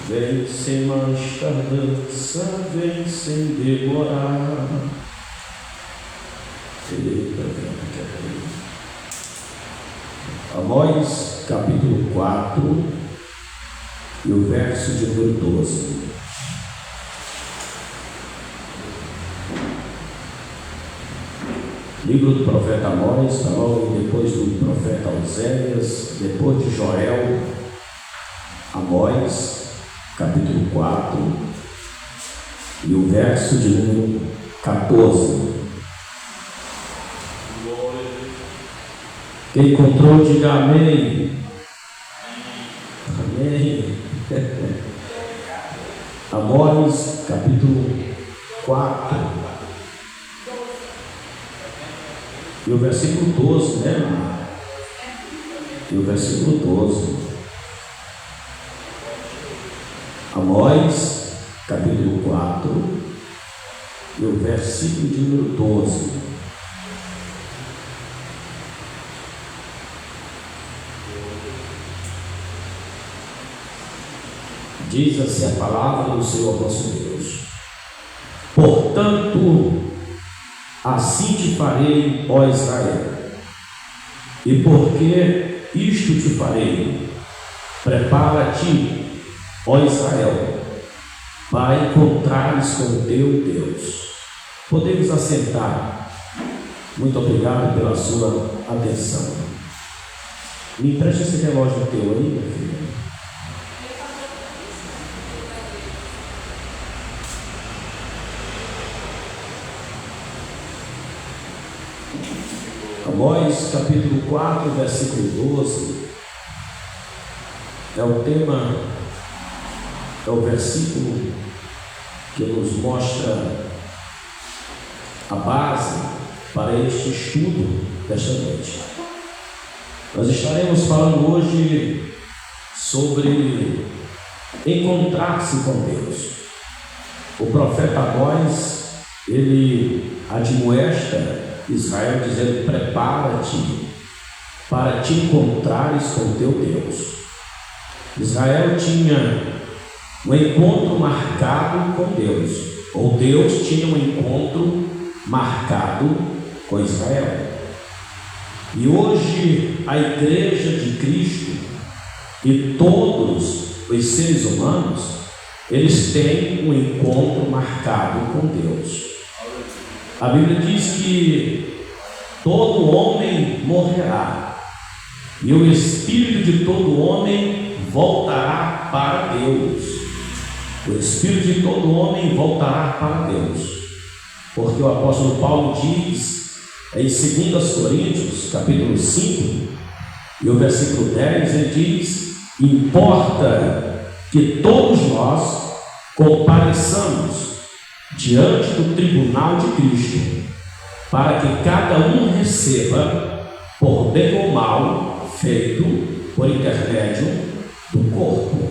Vem sem mais tardança, vem sem demorar. Amós, capítulo 4, e o verso de número 12. Livro do profeta Amós, está logo depois do profeta Oséias, depois de Joel. Amós, capítulo 4, e o verso de número 14. Quem encontrou, diga amém. Amém. Amós, capítulo 4, e o versículo 12, né, irmão? E o versículo 12. Amós, capítulo 4, e o versículo de número 12. Diz assim a palavra do Senhor nosso Deus: portanto, assim te farei, ó Israel, e porque isto te farei, prepara-te, ó Israel, para encontrares com o teu Deus. Podemos assentar. Muito obrigado pela sua atenção. Me empreste esse relógio teu aí, minha filha. Amós, capítulo 4, versículo 12, é o tema, é o versículo que nos mostra a base para este estudo desta noite. Nós estaremos falando hoje sobre encontrar-se com Deus. O profeta Amós, ele admoesta Israel dizendo: prepara-te para te encontrares com teu Deus. Israel tinha um encontro marcado com Deus, ou Deus tinha um encontro marcado com Israel. E hoje a igreja de Cristo e todos os seres humanos, eles têm um encontro marcado com Deus. A Bíblia diz que todo homem morrerá, e o espírito de todo homem voltará para Deus. O espírito de todo homem voltará para Deus, porque o apóstolo Paulo diz em 2 Coríntios, capítulo 5, e o versículo 10, ele diz: importa que todos nós compareçamos diante do tribunal de Cristo, para que cada um receba, por bem ou mal feito, por intermédio do corpo.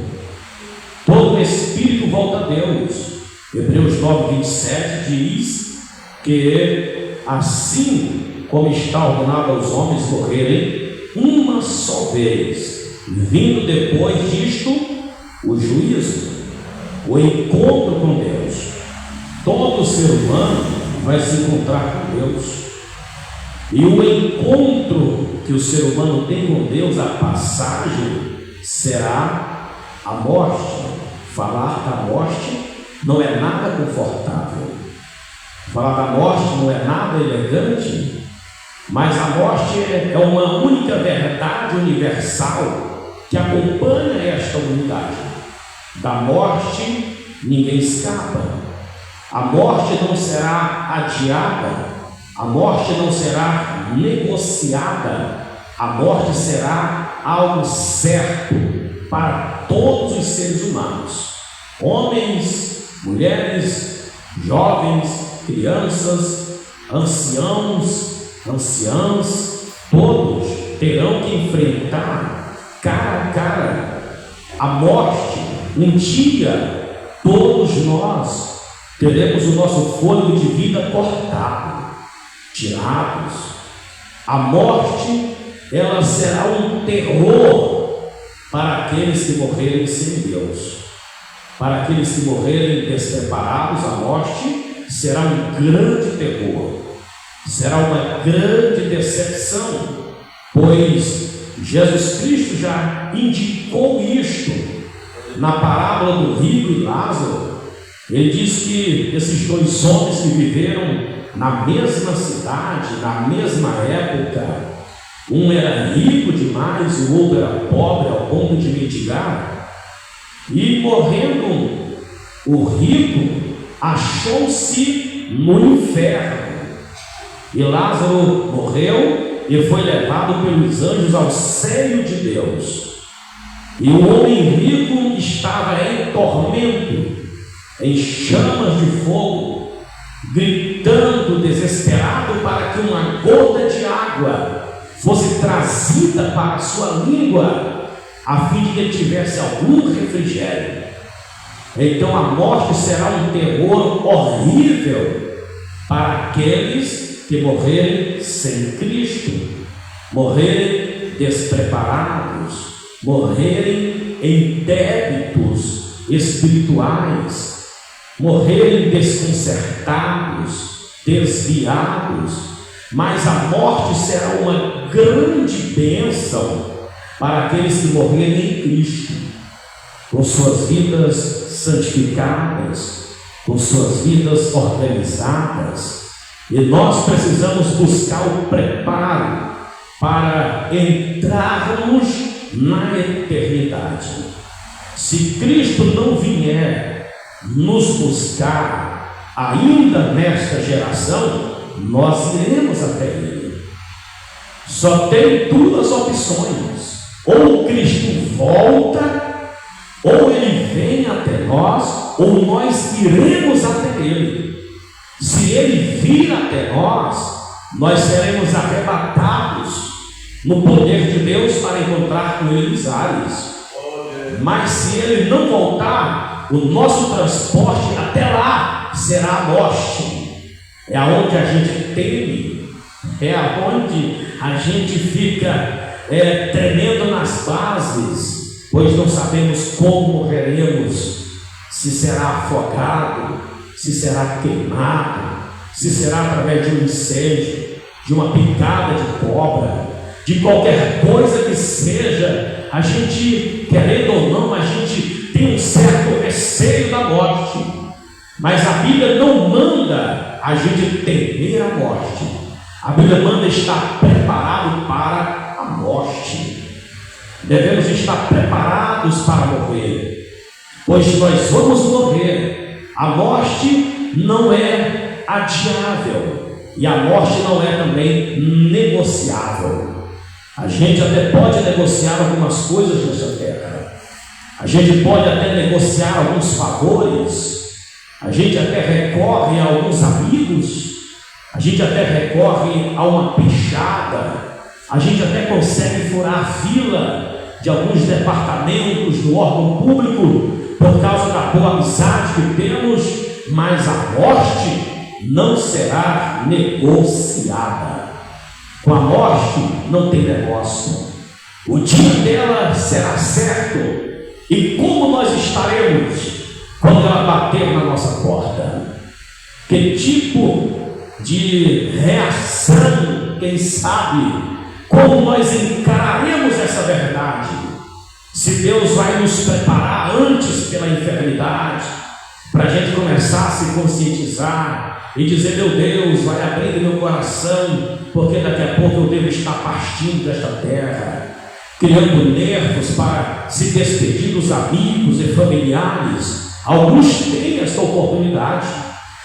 Todo espírito volta a Deus. Hebreus 9, 27 diz que assim como está ordenado aos homens morrerem uma só vez, vindo depois disto o juízo, o encontro com Deus. Todo ser humano vai se encontrar com Deus, e o encontro que o ser humano tem com Deus, a passagem, será a morte. Falar da morte não é nada confortável, falar da morte não é nada elegante, mas a morte é uma única verdade universal que acompanha esta unidade. Da morte ninguém escapa. A morte não será adiada, a morte não será negociada, a morte será algo certo para todos os seres humanos, homens, mulheres, jovens, crianças, anciãos, anciãs, todos terão que enfrentar cara a cara a morte. Um dia, todos nós teremos o nosso fôlego de vida cortado, tirados. A morte, ela será um terror para aqueles que morrerem sem Deus. Para aqueles que morrerem despreparados, a morte será um grande terror, será uma grande decepção, pois Jesus Cristo já indicou isto na parábola do rico e Lázaro. Ele diz que esses dois homens que viveram na mesma cidade, na mesma época, um era rico demais e o outro era pobre ao ponto de mendigar, e morrendo o rico achou-se no inferno, e Lázaro morreu e foi levado pelos anjos ao seio de Deus. E o homem rico estava em tormento, em chamas de fogo, gritando desesperado para que uma gota de água fosse trazida para a sua língua, a fim de que ele tivesse algum refrigério. Então a morte será um terror horrível para aqueles que morrerem sem Cristo, morrerem despreparados, morrerem em débitos espirituais, morrerem desconcertados, desviados. Mas a morte será uma grande bênção para aqueles que morrerem em Cristo, com suas vidas santificadas, com suas vidas organizadas. E nós precisamos buscar o preparo para entrarmos na eternidade. Se Cristo não vier nos buscar ainda nesta geração, nós iremos até Ele. Só tem duas opções: ou Cristo volta, ou Ele vem até nós, ou nós iremos até Ele. Se Ele vir até nós, nós seremos arrebatados no poder de Deus para encontrar com Ele nos ares. Mas se Ele não voltar, o nosso transporte até lá será a morte. É aonde a gente teme, é aonde a gente fica tremendo nas bases, pois não sabemos como morreremos, se será afogado, se será queimado, se será através de um incêndio, de uma picada de cobra, de qualquer coisa que seja. A gente, querendo ou não, a gente tem um certo receio da morte, mas a Bíblia não manda a gente temer a morte. A Bíblia manda estar preparado para a morte. Devemos estar preparados para morrer, pois nós vamos morrer. A morte não é adiável e a morte não é também negociável. A gente até pode negociar algumas coisas nessa terra, a gente pode até negociar alguns favores, a gente até recorre a alguns amigos, a gente até recorre a uma pichada, a gente até consegue furar a fila de alguns departamentos do órgão público por causa da boa amizade que temos, mas a morte não será negociada. Com a morte não tem negócio. O dia dela será certo. E como nós estaremos quando ela bater na nossa porta? Que tipo de reação, quem sabe, como nós encararemos essa verdade? Se Deus vai nos preparar antes pela enfermidade, para a gente começar a se conscientizar e dizer: meu Deus, vai abrindo meu coração, porque daqui a pouco eu devo estar partindo desta terra, criando nervos para se despedir dos amigos e familiares. Alguns têm essa oportunidade,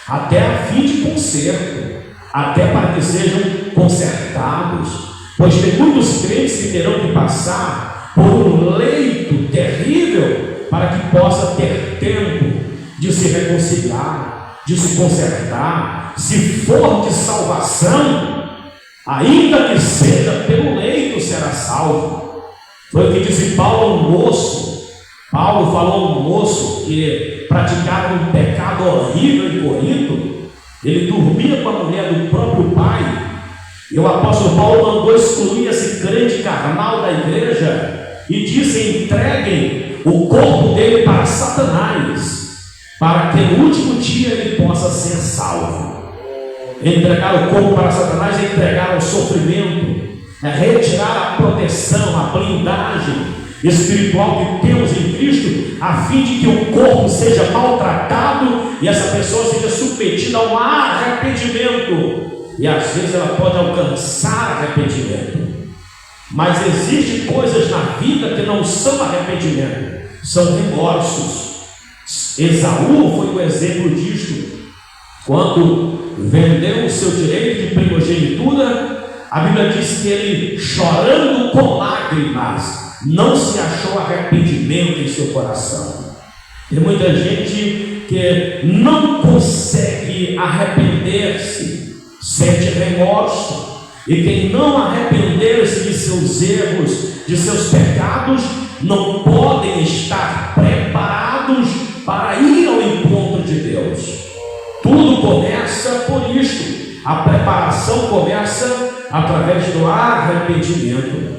até a fim de conserto, até para que sejam consertados, pois tem muitos crentes que terão que passar por um leito terrível para que possa ter tempo de se reconciliar, de se consertar. Se for de salvação, ainda que seja pelo leito, será salvo. Foi o que disse Paulo a um moço. Paulo falou a um moço que praticava um pecado horrível em Corinto. Ele dormia com a mulher do próprio pai, e o apóstolo Paulo mandou excluir esse crente carnal da igreja e disse: entreguem o corpo dele para Satanás, para que no último dia ele possa ser salvo. Entregar o corpo para Satanás é entregar ao sofrimento, é retirar a proteção, a blindagem espiritual que temos em Cristo, a fim de que o corpo seja maltratado e essa pessoa seja submetida a um arrependimento. E às vezes ela pode alcançar arrependimento, mas existem coisas na vida que não são arrependimento, são remorsos. Esaú foi um exemplo disto. Quando vendeu o seu direito de primogenitura, a Bíblia diz que ele, chorando com lágrimas, não se achou arrependimento em seu coração. Tem muita gente que não consegue arrepender-se, sente remorso, e quem não arrepender-se de seus erros, de seus pecados, não podem estar preparados para ir ao encontro de Deus. Tudo começa por isto. A preparação começa através do arrependimento.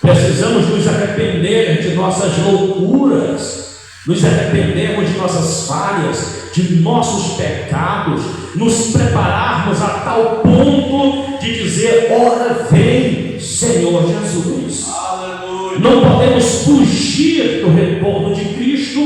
Precisamos nos arrepender de nossas loucuras, nos arrependermos de nossas falhas, de nossos pecados, nos prepararmos a tal ponto de dizer: ora vem, Senhor Jesus. Aleluia. Não podemos fugir do retorno de Cristo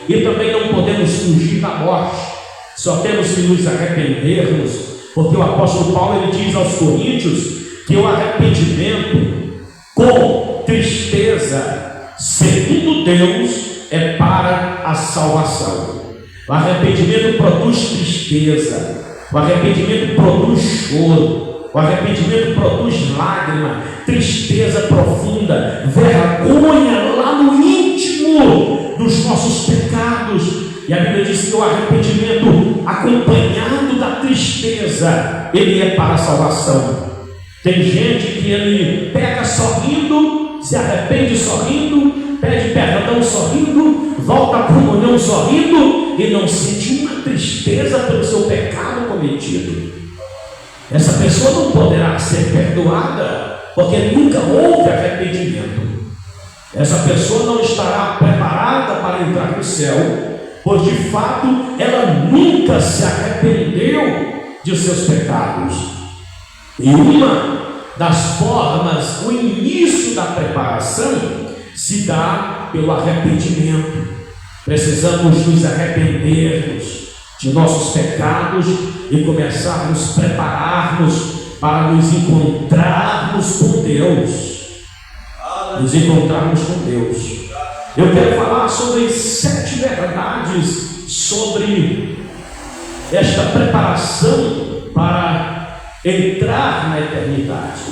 e também não podemos fugir da morte. Só temos que nos arrependermos, porque o apóstolo Paulo ele diz aos Coríntios que o arrependimento com tristeza, segundo Deus, é para a salvação. O arrependimento produz tristeza, o arrependimento produz choro, o arrependimento produz lágrima, tristeza profunda, vergonha lá no íntimo dos nossos pecados. E a Bíblia diz que o arrependimento acompanhado da tristeza, ele é para a salvação. Tem gente que ele peca sorrindo, se arrepende sorrindo, pede perdão sorrindo, volta à comunhão sorrindo e não sente uma tristeza pelo seu pecado cometido. Essa pessoa não poderá ser perdoada, porque nunca houve arrependimento. Essa pessoa não estará preparada para entrar no céu, pois de fato ela nunca se arrependeu de seus pecados. E uma das formas, o início da preparação se dá pelo arrependimento. Precisamos nos arrependermos de nossos pecados e começar a nos prepararmos para nos encontrarmos com Deus. Nos encontrarmos com Deus. Eu quero falar sobre 7 verdades sobre esta preparação para entrar na eternidade,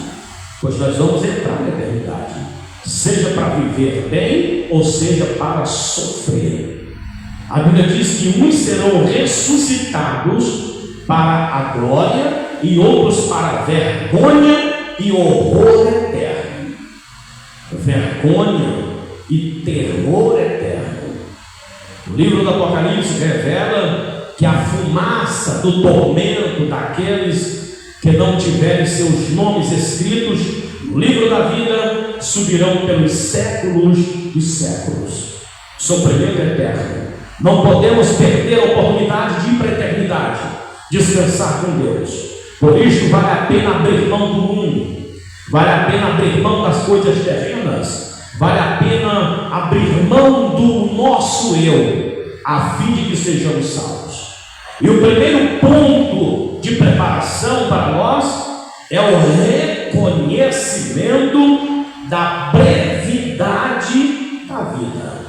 pois nós vamos entrar na eternidade, seja para viver bem ou seja para sofrer. A Bíblia diz que uns serão ressuscitados para a glória e outros para a vergonha e horror eterno. Vergonha e terror eterno. O livro do Apocalipse revela que a fumaça do tormento daqueles que não tiverem seus nomes escritos no livro da vida subirão pelos séculos dos séculos. Sofrimento eterno. Não podemos perder a oportunidade de ir para a eternidade, descansar com Deus. Por isso vale a pena abrir mão do mundo, vale a pena abrir mão das coisas terrenas, vale a pena abrir mão do nosso eu, a fim de que sejamos salvos. E o primeiro ponto de preparação para nós é o reconhecimento da brevidade da vida.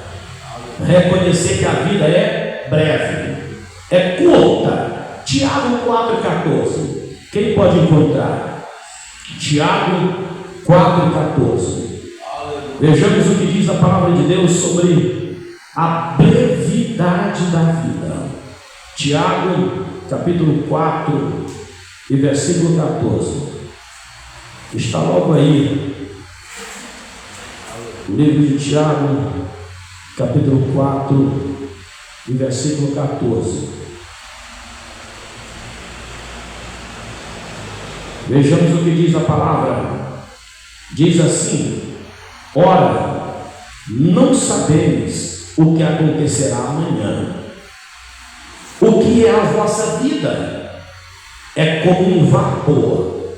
Reconhecer que a vida é breve, é curta. Tiago 4,14. Quem pode encontrar? Tiago 4,14. Vejamos o que diz a palavra de Deus sobre a brevidade da vida. Tiago, capítulo 4 e versículo 14. Está logo aí. O livro de Tiago, capítulo 4 e versículo 14. Vejamos o que diz a palavra. Diz assim: ora, não sabeis o que acontecerá amanhã. O que é a vossa vida? É como um vapor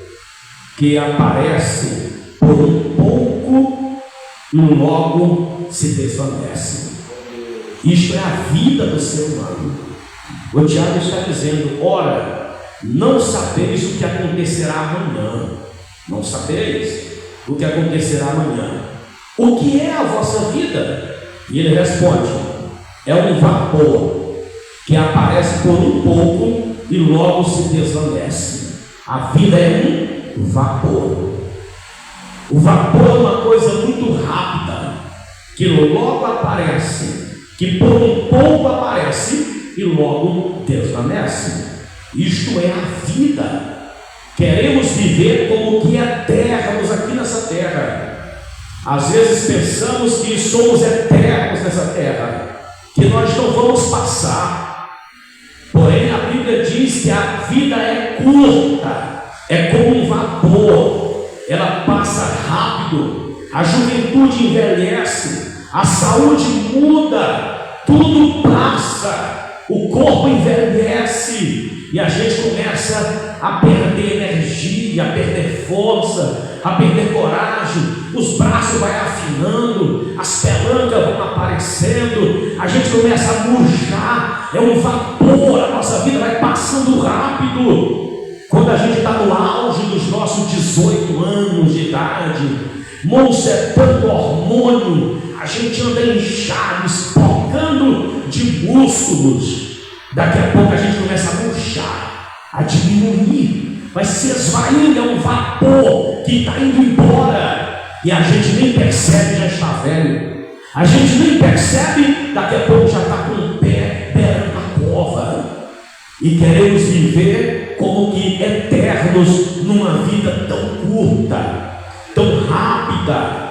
que aparece por um pouco e logo se desvanece. Isto é a vida do ser humano. O Tiago está dizendo: ora, não sabeis o que acontecerá amanhã. Não sabeis o que acontecerá amanhã. O que é a vossa vida? E ele responde: é um vapor que aparece por um pouco e logo se desvanece. A vida é um vapor. O vapor é uma coisa muito rápida, que logo aparece, que por um pouco aparece e logo desvanece. Isto é a vida. Queremos viver como que eternos aqui nessa terra. Às vezes pensamos que somos eternos nessa terra, que nós não vamos passar. Porém a Bíblia diz que a vida é curta, é como um vapor, ela passa rápido. A juventude envelhece, a saúde muda, tudo passa, o corpo envelhece e a gente começa a perder energia, a perder força, a perder coragem. Os braços vão afinando, as pelancas vão aparecendo, a gente começa a murchar. É um vapor, a nossa vida vai passando rápido. Quando a gente está no auge dos nossos 18 anos de idade, moço, é tanto hormônio, a gente anda inchado, espocando de músculos. Daqui a pouco a gente começa a murchar, a diminuir, vai se esvaindo. É um vapor que está indo embora e a gente nem percebe, já está velho. A gente nem percebe, daqui a pouco já está com o pé perto na cova. E queremos viver como que eternos numa vida tão curta, tão rápida.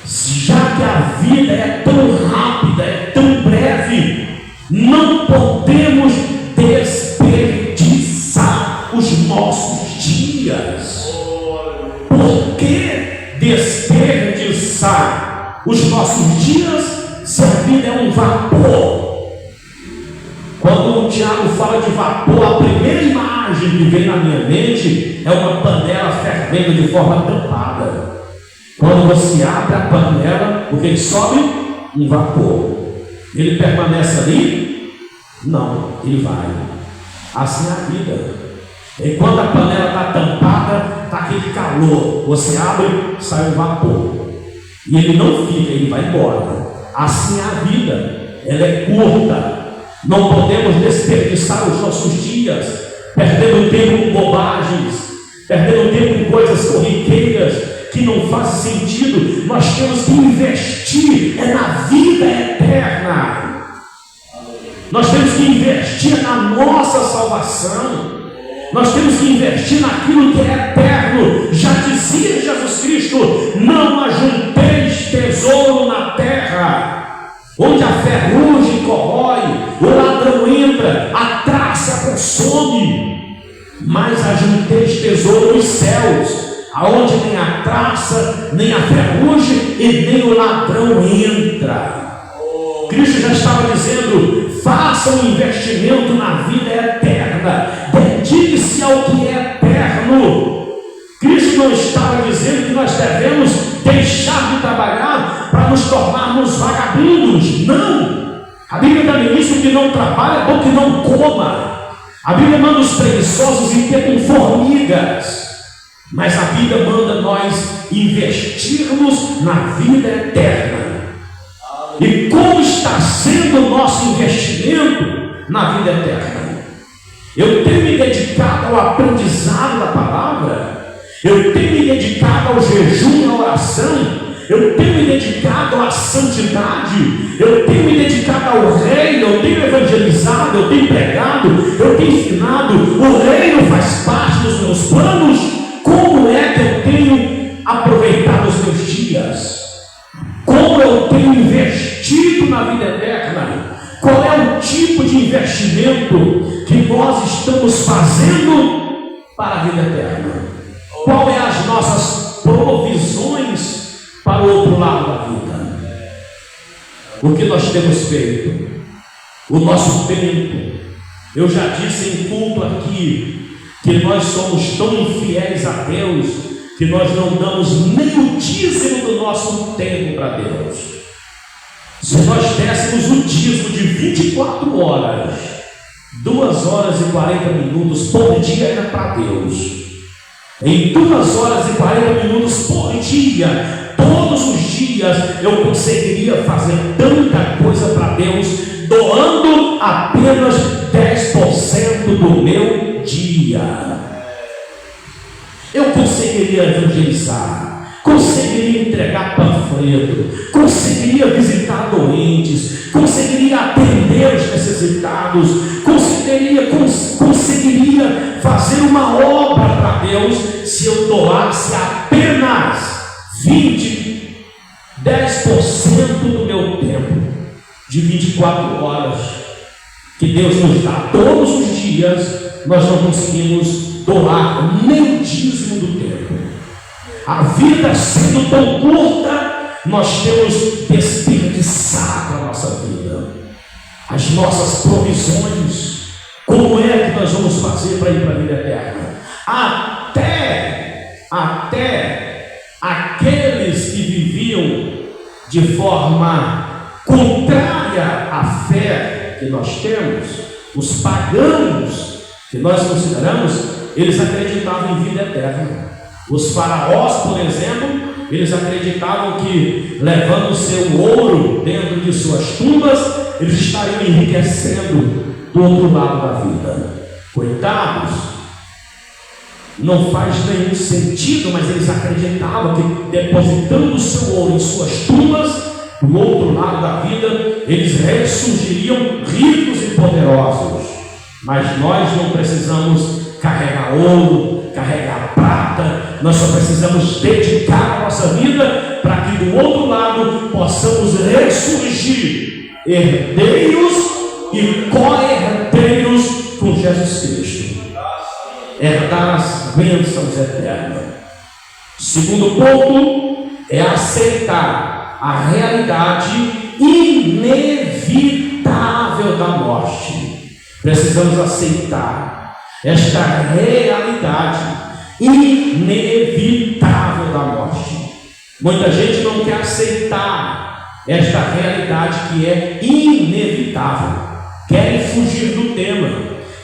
Já que a vida é tão rápida, é tão breve, não podemos desperdiçar os nossos dias. Por que desperdiçar os nossos dias se a vida é um vapor? Quando o Tiago fala de vapor, a primeira imagem que vem na minha mente é uma panela fervendo de forma tampada. Quando você abre a panela, o que sobe? Um vapor. Ele permanece ali? Não, ele vai. Assim é a vida. Enquanto a panela está tampada, está aquele calor. Você abre, sai um vapor. E ele não fica, ele vai embora. Assim é a vida. Ela é curta. Não podemos desperdiçar os nossos dias, perdendo tempo com bobagens, perdendo tempo com coisas corriqueiras que não fazem sentido. Nós temos que investir na vida eterna. Nós temos que investir na nossa salvação. Nós temos que investir naquilo que é eterno. Já dizia Jesus Cristo: não ajunteis tesouro na terra, onde a ferrugem corrói, o ladrão entra, a traça consome, mas ajunteis tesouro nos céus, aonde nem a traça, nem a ferrugem e nem o ladrão entra. Cristo já estava dizendo: faça um investimento na vida eterna, dedique-se ao que é eterno. Cristo não estava dizendo que nós devemos deixar de trabalhar para nos tornarmos vagabundos. Não! A Bíblia também diz que o que não trabalha é bom que não coma. A Bíblia manda os preguiçosos ir ter com formigas. Mas a Bíblia manda nós investirmos na vida eterna. E como está sendo o nosso investimento na vida eterna? Eu tenho me dedicado ao aprendizado da palavra, eu tenho me dedicado ao jejum e à oração, eu tenho me dedicado à santidade, eu tenho me dedicado ao reino, eu tenho evangelizado, eu tenho pregado, eu tenho ensinado. O reino faz parte dos meus planos. Como é que eu tenho aproveitado os meus dias? Como eu tenho investido na vida eterna? Qual é o tipo de investimento que nós estamos fazendo para a vida eterna? Qual é as nossas provisões para o outro lado da vida? o que nós temos feito, o nosso tempo. Eu já disse em culto aqui que nós somos tão infiéis a Deus que nós não damos nem o dízimo do nosso tempo para Deus. Se nós dessemos o dízimo de 24 horas, 2 horas e 40 minutos por dia era para Deus. Em 2 horas e 40 minutos por dia, todos os dias, eu conseguiria fazer tanta coisa para Deus, doando apenas 10% do meu dia. Eu conseguiria evangelizar, conseguiria entregar panfleto, conseguiria visitar doentes, conseguiria atender os necessitados, conseguiria fazer uma obra para Deus se eu doasse apenas 10% do meu tempo, de 24 horas, que Deus nos dá todos os dias. Nós não conseguimos doar nem o dízimo do tempo. A vida sendo tão curta, nós temos desperdiçado a nossa vida, as nossas provisões. Como é que nós vamos fazer para ir para a vida eterna? Até aqueles que viviam de forma contrária à fé que nós temos, os pagãos que nós consideramos, eles acreditavam em vida eterna. Os faraós, por exemplo, eles acreditavam que, levando o seu ouro dentro de suas tumbas, eles estariam enriquecendo do outro lado da vida. Coitados, não faz nenhum sentido, mas eles acreditavam que, depositando o seu ouro em suas tumbas, do outro lado da vida, eles ressurgiriam ricos e poderosos. Mas nós não precisamos carregar ouro, carregar prata, nós só precisamos dedicar a nossa vida para que do outro lado possamos ressurgir herdeiros e co-herdeiros com Jesus Cristo, herdar as bênçãos eternas. Segundo ponto é aceitar a realidade inevitável da morte. Precisamos aceitar esta realidade inevitável da morte. Muita gente não quer aceitar esta realidade que é inevitável. Querem fugir do tema,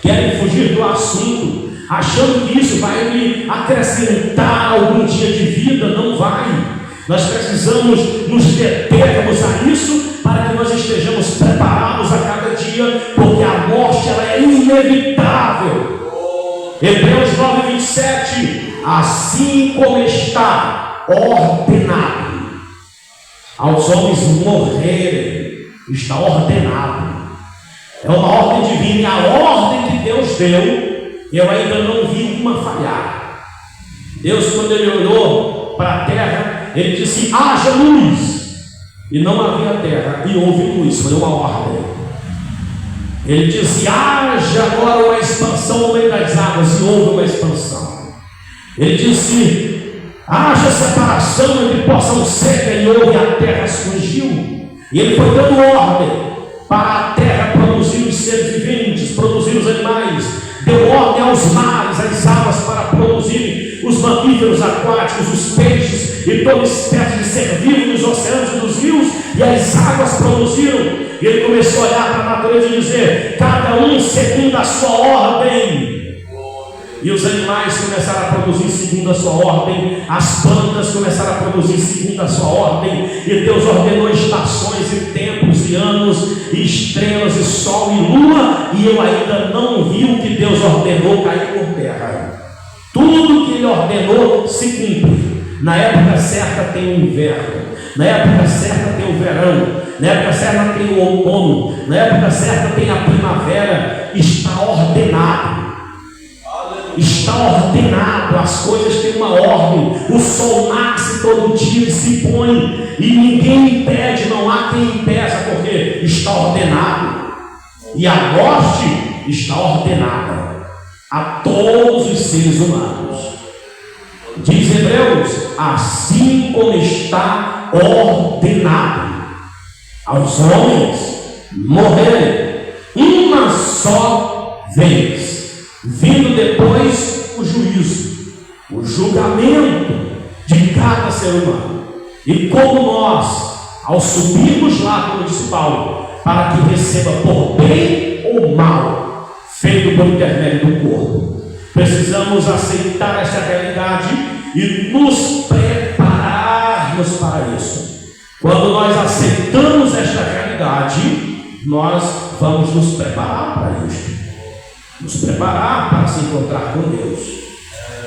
querem fugir do assunto, achando que isso vai me acrescentar algum dia de vida. Não vai. Nós precisamos nos determos a isso para que nós estejamos preparados a cada dia, porque a morte ela é inevitável. Hebreus 9:27, assim como está ordenado aos homens morrerem, está ordenado. É uma ordem divina, e a ordem que Deus deu, eu ainda não vi uma falhar. Deus, quando Ele olhou para a terra, Ele disse: haja luz, e não havia terra, e houve luz. Foi uma ordem. Ele disse: haja agora uma expansão no meio das águas, e houve uma expansão. Ele disse: haja separação entre porção seca e houve, a terra surgiu. E Ele foi dando ordem para a terra produzir os seres viventes, produzir os animais. Deu ordem aos mares, às águas, para produzir os mamíferos aquáticos, os peixes e toda espécie de ser vivo nos oceanos e nos rios, e as águas produziram. E Ele começou a olhar para a natureza e dizer: cada um segundo a sua ordem. E os animais começaram a produzir segundo a sua ordem, as plantas começaram a produzir segundo a sua ordem, e Deus ordenou estações e tempos e anos, e estrelas e sol e lua, e eu ainda não vi o que Deus ordenou cair por terra. Tudo que Ele ordenou se cumpre. Na época certa tem o inverno, na época certa tem o verão, na época certa tem o outono, na época certa tem a primavera. Está ordenado. Está ordenado, as coisas têm uma ordem. O sol nasce todo dia e se põe, e ninguém impede, não há quem impeça, porque está ordenado. E a morte está ordenada a todos os seres humanos. Diz Hebreus: assim como está ordenado aos homens morrerem uma só vez, vindo depois o juízo, o julgamento de cada ser humano. E como nós, ao subirmos lá, como disse Paulo, para que receba por bem ou mal, feito por intermédio do corpo, precisamos aceitar essa realidade e nos prepararmos para isso. Quando nós aceitamos esta realidade, nós vamos nos preparar para isso. Nos preparar para se encontrar com Deus.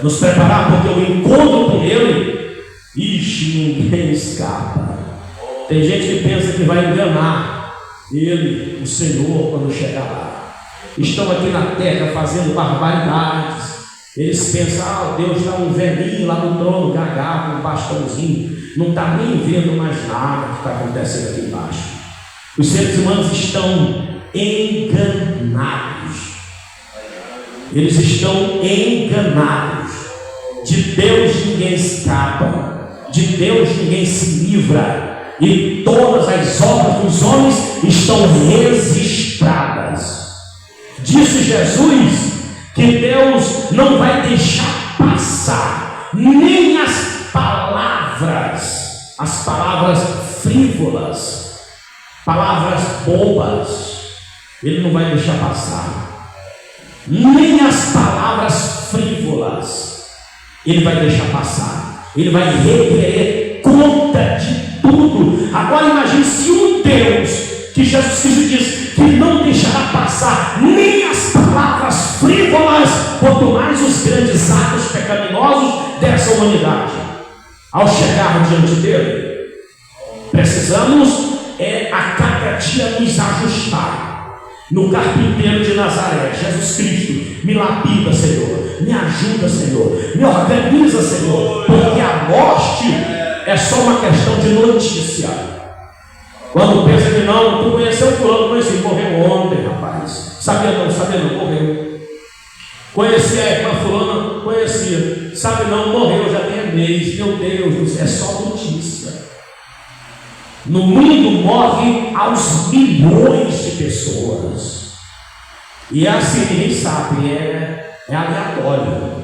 Nos preparar porque o encontro com Ele, ninguém escapa. Tem gente que pensa que vai enganar Ele, o Senhor, quando chegar lá. Estão aqui na terra fazendo barbaridades. Eles pensam, Deus está um velhinho lá no trono, gagá, com um bastãozinho, não está nem vendo mais nada que está acontecendo aqui embaixo. Os seres humanos estão enganados. Eles estão enganados. De Deus ninguém escapa, de Deus ninguém se livra, e todas as obras dos homens estão registradas. Disse Jesus que Deus não vai deixar passar nem as palavras frívolas, palavras bobas. Ele não vai deixar passar, nem as palavras frívolas Ele vai deixar passar. Ele vai requerer conta de tudo. Agora imagine se um Deus, que Jesus Cristo diz que não deixará passar nem as palavras frívolas, quanto mais os grandes atos pecaminosos dessa humanidade. Ao chegar diante dele, precisamos a cada dia nos ajustar no carpinteiro de Nazaré, Jesus Cristo. Me lapida, Senhor, me ajuda, Senhor, me organiza, Senhor, porque a morte é só uma questão de notícia. Quando pensa que não, tu conheceu fulano, conheci, morreu ontem, rapaz. Sabia não, morreu. Conhecia a irmã fulana, conhecia. Sabe não, morreu, já tem mês. Meu Deus, é só notícia. No mundo morre aos milhões de pessoas. E assim, ninguém sabe, é aleatório.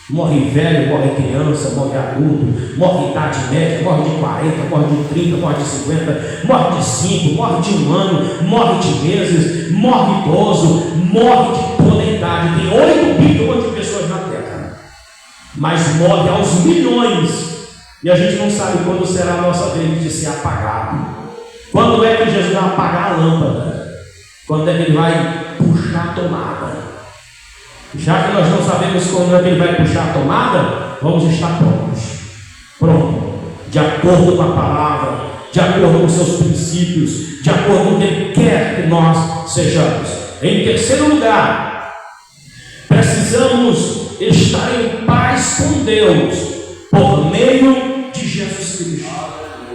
Morre velho, morre criança, morre adulto, morre idade média, morre de 40, morre de 30, morre de 50, morre de 5, morre de 1 ano, morre de meses, morre idoso, morre de toda a idade. Tem 8 bilhões de pessoas na Terra, mas morre aos milhões. E a gente não sabe quando será a nossa vez de ser apagado. Quando é que Jesus vai apagar a lâmpada? Quando é que ele vai puxar a tomada? Já que nós não sabemos quando é que ele vai puxar a tomada, vamos estar prontos. Pronto. De acordo com a palavra, de acordo com seus princípios, de acordo com o que ele quer que nós sejamos. Em terceiro lugar, precisamos estar em paz com Deus por meio de Jesus Cristo.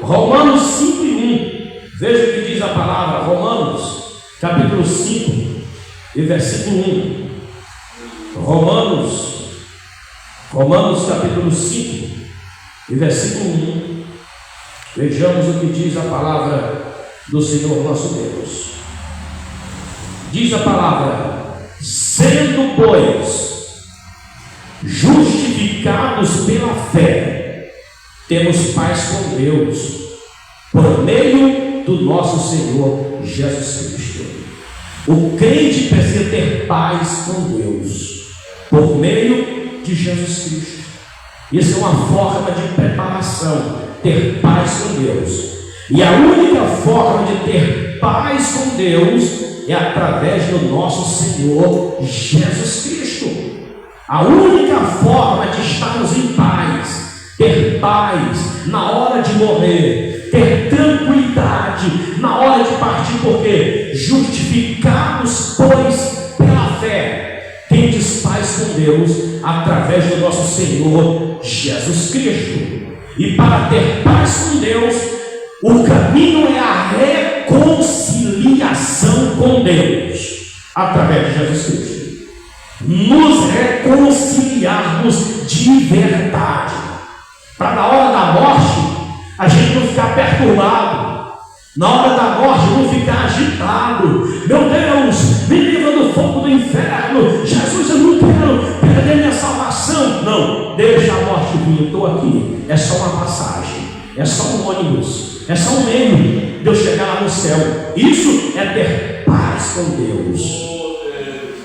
Romanos 5:1. Veja o que diz a palavra. Romanos capítulo 5 e versículo 1. Romanos capítulo 5 e versículo 1. Vejamos o que diz a palavra do Senhor nosso Deus. Diz a palavra: sendo, pois, justificados pela fé, temos paz com Deus, por meio do nosso Senhor Jesus Cristo. O crente precisa ter paz com Deus por meio de Jesus Cristo. Isso é uma forma de preparação, ter paz com Deus. E a única forma de ter paz com Deus é através do nosso Senhor Jesus Cristo. A única forma de estarmos em paz, ter paz na hora de morrer, ter tranquilidade na hora de partir, porque justificados, pois, pela fé, tendes paz com Deus através do nosso Senhor Jesus Cristo. E para ter paz com Deus, o caminho é a reconciliação com Deus através de Jesus Cristo. Nos reconciliarmos de verdade, para na hora da morte a gente não ficar perturbado, Na hora da morte, não ficar agitado. Meu Deus, me livra do fogo do inferno. Jesus, eu não quero perder minha salvação. Não, deixa a morte vir, estou aqui. É só uma passagem, é só um ônibus, é só um meio de eu chegar lá no céu. Isso é ter paz com Deus,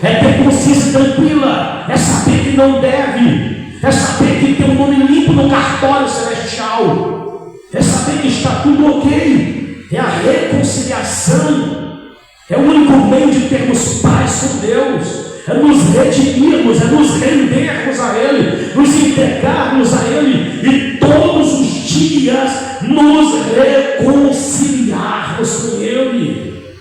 é ter consciência tranquila, é saber que não deve, é saber que tem um nome limpo no cartório celestial, é saber que está tudo ok. É a reconciliação, é o único meio de termos paz com Deus, é nos redimirmos, é nos rendermos a Ele, nos entregarmos a Ele e todos os dias nos reconciliarmos com Ele,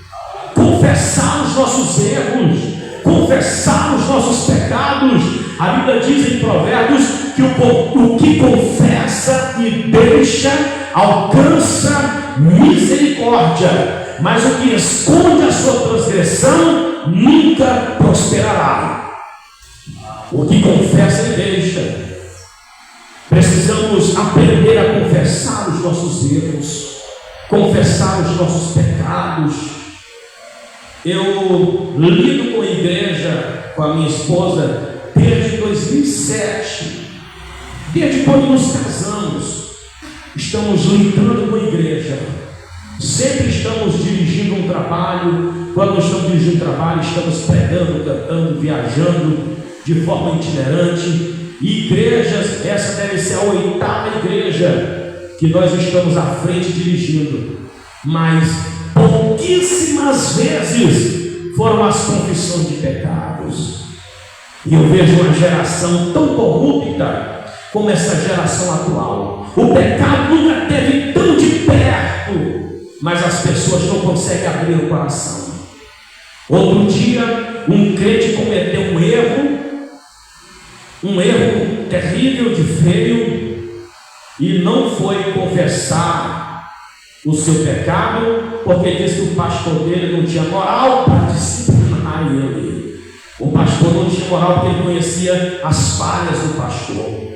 confessar os nossos erros, confessar os nossos pecados. A Bíblia diz em Provérbios que o que confessa e deixa alcança misericórdia, mas o que esconde a sua transgressão nunca prosperará. O que confessa e deixa. Precisamos aprender a confessar os nossos erros, confessar os nossos pecados. Eu lido com a igreja, com a minha esposa, desde 2007, desde quando nos casamos. Estamos lidando com a igreja, sempre estamos dirigindo um trabalho. Quando nós estamos dirigindo um trabalho, estamos pregando, cantando, viajando de forma itinerante. E igrejas, essa deve ser a 8ª igreja que nós estamos à frente dirigindo, mas pouquíssimas vezes foram as confissões de pecados. E eu vejo uma geração tão corrupta como essa geração atual. O pecado nunca esteve tão de perto, mas as pessoas não conseguem abrir o coração. Outro dia, um crente cometeu um erro terrível, de feio, e não foi confessar o seu pecado, porque disse que o pastor dele não tinha moral para disciplinar ele. O pastor não tinha moral porque ele conhecia as falhas do pastor,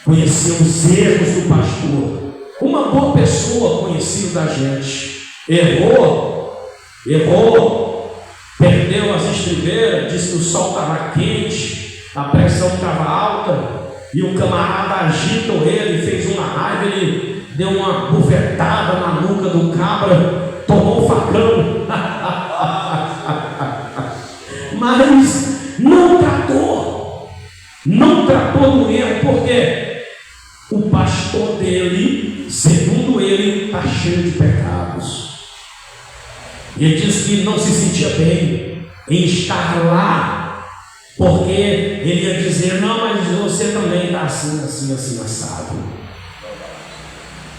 conhecia os erros do pastor. Uma boa pessoa conhecida da gente errou, perdeu as estribeiras, disse que o sol estava quente, a pressão estava alta, e o camarada agitou ele, fez uma raiva, ele deu uma bufetada na nuca do cabra, tomou o facão. Mas não tratou do erro, porque o pastor dele, segundo ele, está cheio de pecados. E ele disse que não se sentia bem em estar lá, porque ele ia dizer: não, mas você também está assim, assado.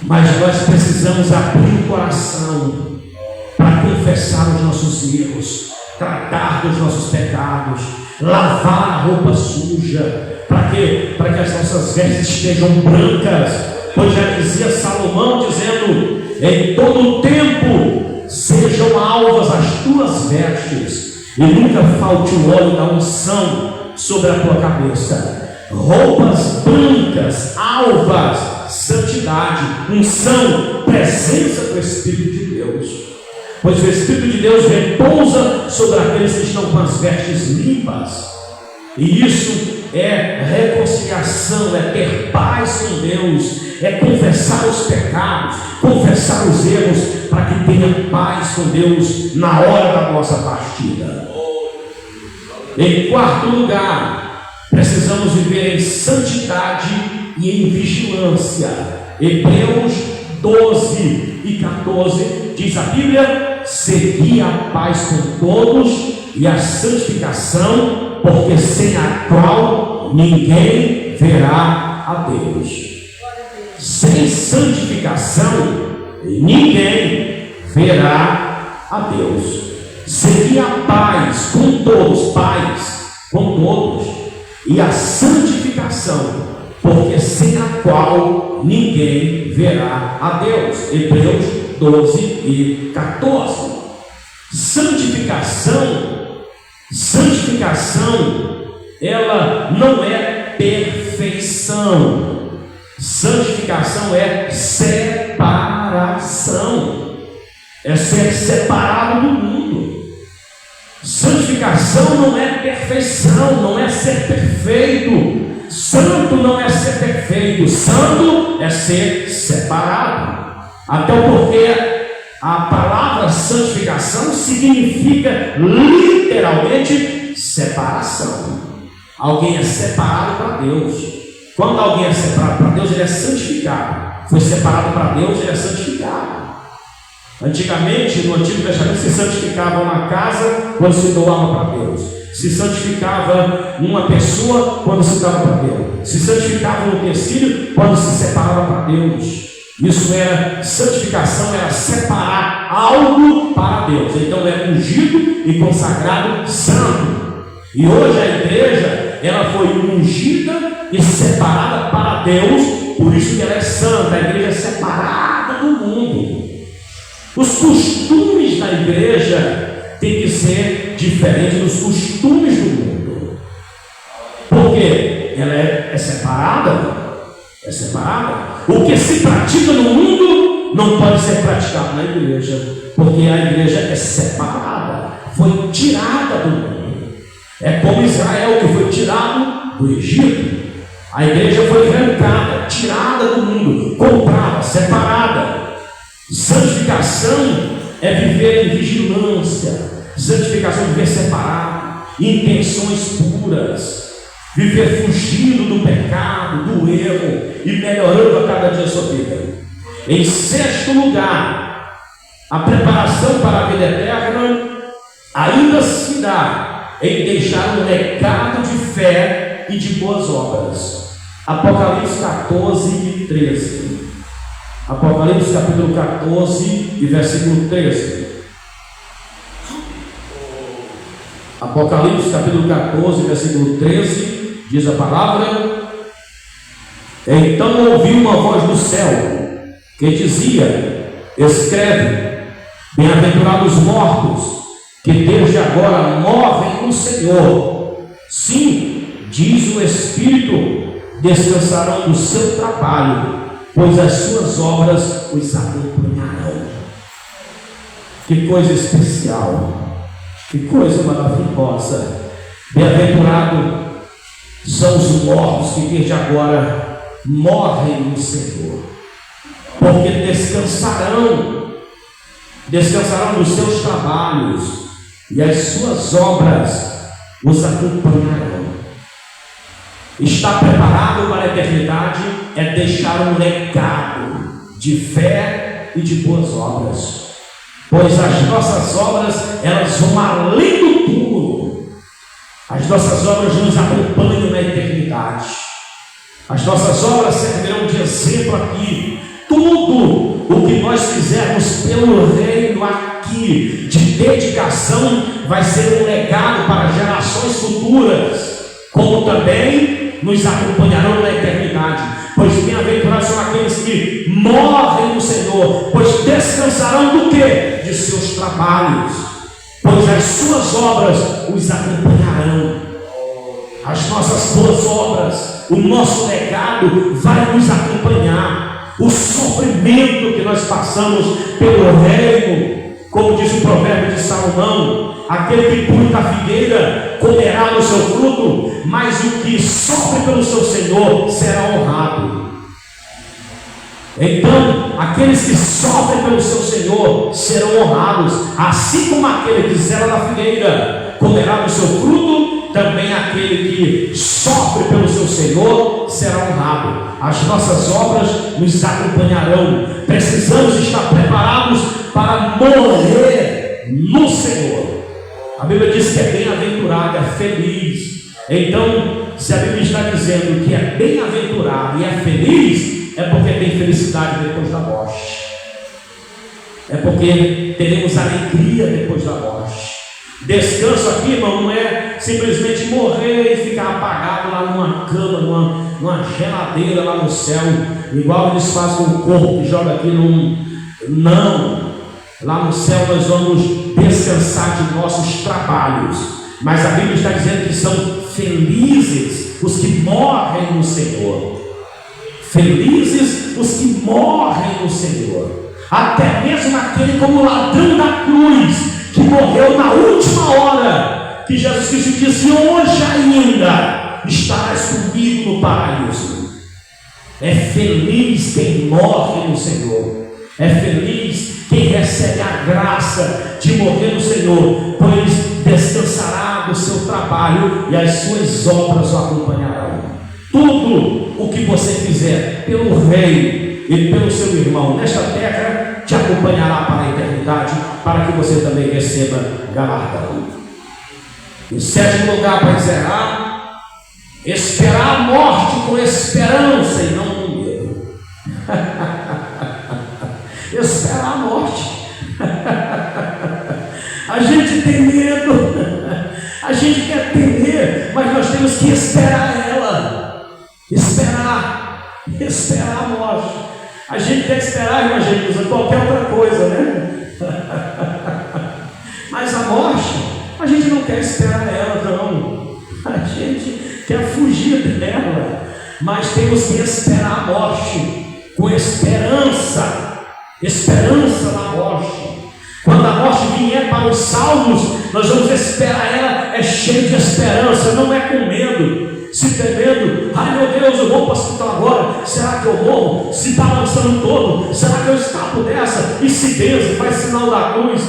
Mas nós precisamos abrir o coração para confessar os nossos erros, tratar dos nossos pecados, lavar a roupa suja, para que as nossas vestes estejam brancas, pois já dizia Salomão, dizendo: em todo o tempo sejam alvas as tuas vestes, e nunca falte o óleo da unção sobre a tua cabeça. Roupas brancas, alvas, santidade, unção, presença do Espírito de Deus, pois o Espírito de Deus repousa sobre aqueles que estão com as vestes limpas. E isso é reconciliação, é ter paz com Deus, é confessar os pecados, confessar os erros, para que tenha paz com Deus na hora da nossa partida. Em quarto lugar, precisamos viver em santidade e em vigilância. Hebreus 12 e 14 diz a Bíblia: segui a paz com todos e a santificação, porque sem a qual ninguém verá a Deus. Sem santificação ninguém verá a Deus. Segui a paz com todos, e a santificação, porque sem a qual ninguém verá a Deus. Hebreus 12 e 14. Santificação, ela não é perfeição. Santificação é separação. é ser separado do mundo. Santificação não é perfeição, não é ser perfeito. Santo não é ser perfeito, santo é ser separado. Até porque a palavra santificação significa literalmente separação. Alguém é separado para Deus. Quando alguém é separado para Deus, ele é santificado. Foi separado para Deus, ele é santificado. Antigamente, no Antigo Testamento, se santificava uma casa quando se doava para Deus. Se santificava uma pessoa quando se dava para Deus. Se santificava um utensílio quando se separava para Deus. Isso era santificação, era separar algo para Deus. Então é ungido e consagrado santo. E hoje a igreja, ela foi ungida e separada para Deus, por isso que ela é santa. A igreja é separada do mundo. Os costumes da igreja têm que ser diferentes dos costumes do mundo. Porque ela é separada. É separada. O que se pratica no mundo não pode ser praticado na igreja, porque a igreja é separada, foi tirada do mundo. É como Israel, que foi tirado do Egito. A igreja foi arrancada, tirada do mundo, comprada, separada. Santificação é viver em vigilância. Santificação é viver separado, intenções puras, viver fugindo do pecado, do erro e melhorando a cada dia a sua vida. Em sexto lugar, a preparação para a vida eterna ainda se dá em deixar um legado de fé e de boas obras. Apocalipse 14 e 13. Apocalipse capítulo 14 e versículo 13. Apocalipse capítulo 14, versículo 13, diz a palavra: então ouvi uma voz do céu que dizia: escreve, bem-aventurados os mortos, que desde agora morrem no Senhor. Sim, diz o Espírito, descansarão do seu trabalho, pois as suas obras os acompanharão. Que coisa especial! Que coisa maravilhosa! Bem-aventurado são os mortos que desde agora morrem no Senhor, porque descansarão dos seus trabalhos, e as suas obras os acompanharão. Estar preparado para a eternidade é deixar um legado de fé e de boas obras. Pois as nossas obras, elas vão além do túmulo. As nossas obras nos acompanham na eternidade. As nossas obras servirão de exemplo aqui. Tudo o que nós fizermos pelo reino aqui, de dedicação, vai ser um legado para gerações futuras, como também nos acompanharão na eternidade. Pois bem-aventurados são aqueles que morrem no Senhor, pois descansarão do quê? De seus trabalhos, pois as suas obras os acompanharão. As nossas boas obras, o nosso legado vai nos acompanhar. O sofrimento que nós passamos pelo reino, como diz o provérbio de Salomão: aquele que cuida da figueira comerá do seu fruto, mas o que sofre pelo seu Senhor será honrado. Então, aqueles que sofrem pelo seu Senhor serão honrados, assim como aquele que zela da figueira comerá do seu fruto, também aquele que sofre pelo seu Senhor será honrado. As nossas obras nos acompanharão. Precisamos estar preparados para morrer no Senhor. A Bíblia diz que é bem-aventurado, é feliz. Então, se a Bíblia está dizendo que é bem-aventurado e é feliz, é porque tem felicidade depois da morte. É porque teremos alegria depois da morte. Descanso aqui, irmão, não é simplesmente morrer e ficar apagado lá numa cama, numa geladeira lá no céu, igual eles fazem com o corpo que joga aqui Não. Lá no céu nós vamos descansar de nossos trabalhos. Mas a Bíblia está dizendo que são felizes os que morrem no Senhor. Felizes os que morrem no Senhor. até mesmo aquele como ladrão da cruz, que morreu na última hora, que Jesus Cristo disse: hoje ainda estarás comigo no paraíso. É feliz quem morre no Senhor, é feliz quem recebe a graça de morrer no Senhor, pois descansará do seu trabalho e as suas obras o acompanharão. Tudo o que você fizer pelo Rei e pelo seu irmão nesta terra te acompanhará para a eternidade, para que você também receba galardão. Em sétimo lugar, para encerrar, esperar a morte com esperança e não com medo. Esperar a morte. A gente tem medo, a gente quer temer, mas nós temos que esperar ela. Esperar a morte. A gente quer esperar, imagina, qualquer outra coisa, né? Mas a morte, a gente não quer esperar ela, não. A gente quer fugir dela, mas temos que esperar a morte com esperança. Esperança na morte. Quando a morte vier para os salvos, nós vamos esperar ela, é cheio de esperança, não é com medo, se temendo. Ai meu Deus, eu vou para o hospital agora, será que eu morro? Se balançando todo, será que eu escapo dessa? E se Deus faz sinal da cruz?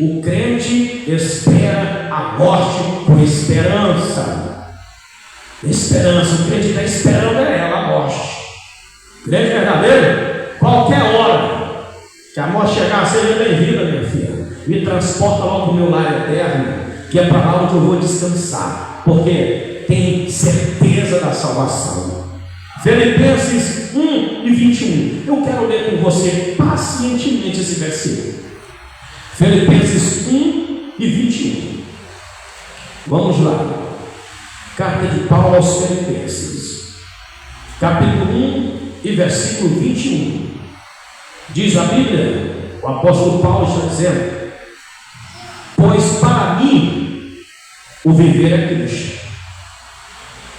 O crente espera a morte com esperança. Esperança, o crente está esperando ela, a morte. O crente verdadeiro, qualquer hora que a morte chegar, seja bem-vinda, minha filha. Me transporta logo para o meu lar eterno, que é para lá onde eu vou descansar, porque tem certeza da salvação. Filipenses 1:21. Eu quero ler com você pacientemente esse versículo. Filipenses 1:21. Vamos lá. Carta de Paulo aos Filipenses, capítulo 1 e versículo 21. Diz a Bíblia, o apóstolo Paulo está dizendo: pois para mim o viver é Cristo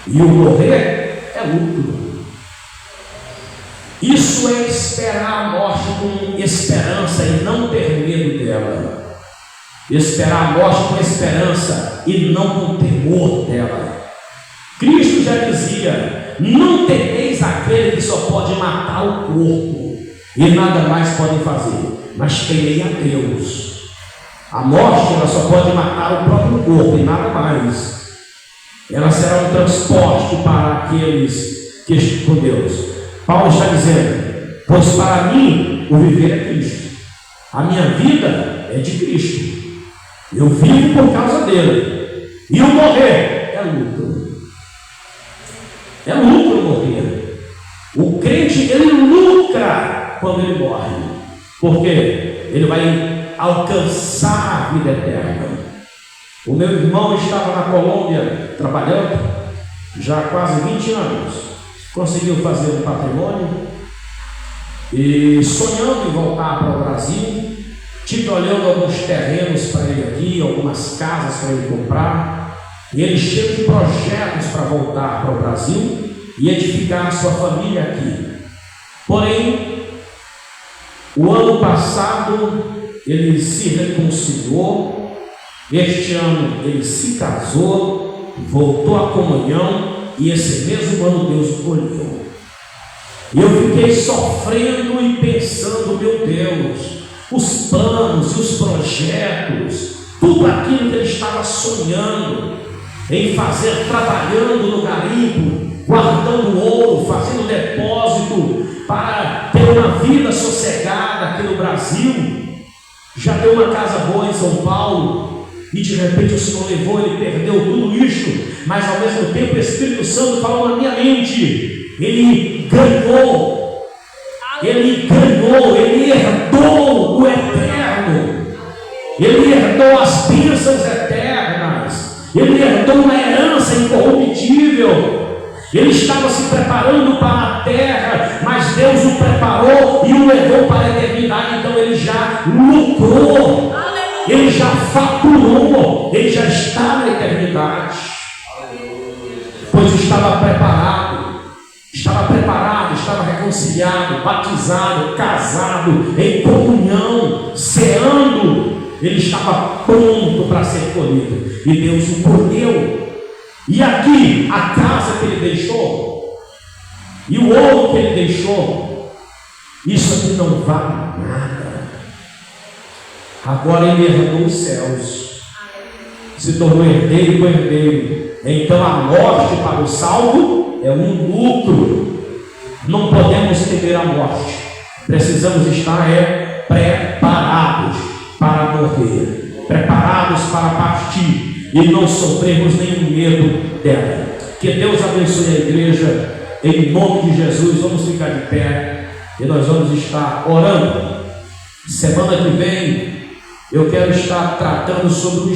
e o morrer é lucro. Isso é esperar a morte com esperança e não ter medo dela. Esperar a morte com esperança e não com temor dela. Cristo já dizia: não temeis aquele que só pode matar o corpo e nada mais podem fazer, mas temei a Deus. A morte, ela só pode matar o próprio corpo e nada mais. Ela será um transporte para aqueles que estão com Deus. Paulo está dizendo: pois para mim o viver é Cristo, a minha vida é de Cristo, eu vivo por causa dele, e o morrer é lucro. É lucro morrer. O crente, ele lucra quando ele morre, porque ele vai alcançar a vida eterna. O meu irmão estava na Colômbia trabalhando já há quase 20 anos, conseguiu fazer um patrimônio e sonhando em voltar para o Brasil. Tive olhando alguns terrenos para ele aqui, algumas casas para ele comprar, e ele cheio de projetos para voltar para o Brasil e edificar a sua família aqui. Porém, o ano passado ele se reconciliou, este ano ele se casou, voltou à comunhão, e esse mesmo ano Deus o colheu. E eu fiquei sofrendo e pensando: meu Deus, os planos e os projetos, tudo aquilo que ele estava sonhando em fazer, trabalhando no garimpo, guardando ouro, fazendo depósito para ter uma vida sossegada aqui no Brasil, já deu uma casa boa em São Paulo, e de repente o Senhor levou, ele perdeu tudo isso, mas ao mesmo tempo o Espírito Santo falou na minha mente: ele ganhou, ele herdou o eterno, ele herdou as bênçãos eternas, ele herdou uma herança incorruptível. Ele estava se preparando para a terra, mas Deus o preparou e o levou para a eternidade. Então ele já lucrou, ele já faturou, ele já está na eternidade, pois estava preparado, estava reconciliado, batizado, casado, em comunhão, ceando. Ele estava pronto para ser colhido, e Deus o colheu. E aqui, a casa que ele deixou, e o ouro que ele deixou, isso aqui não vale nada. Agora ele herdou os céus, se tornou herdeiro com herdeiro. Então a morte para o salvo é um lucro. Não podemos temer a morte, precisamos estar preparados para morrer, preparados para partir e não sofrermos nenhum medo dela. Que Deus abençoe a igreja, em nome de Jesus. Vamos ficar de pé e nós vamos estar orando. Semana que vem eu quero estar tratando sobre o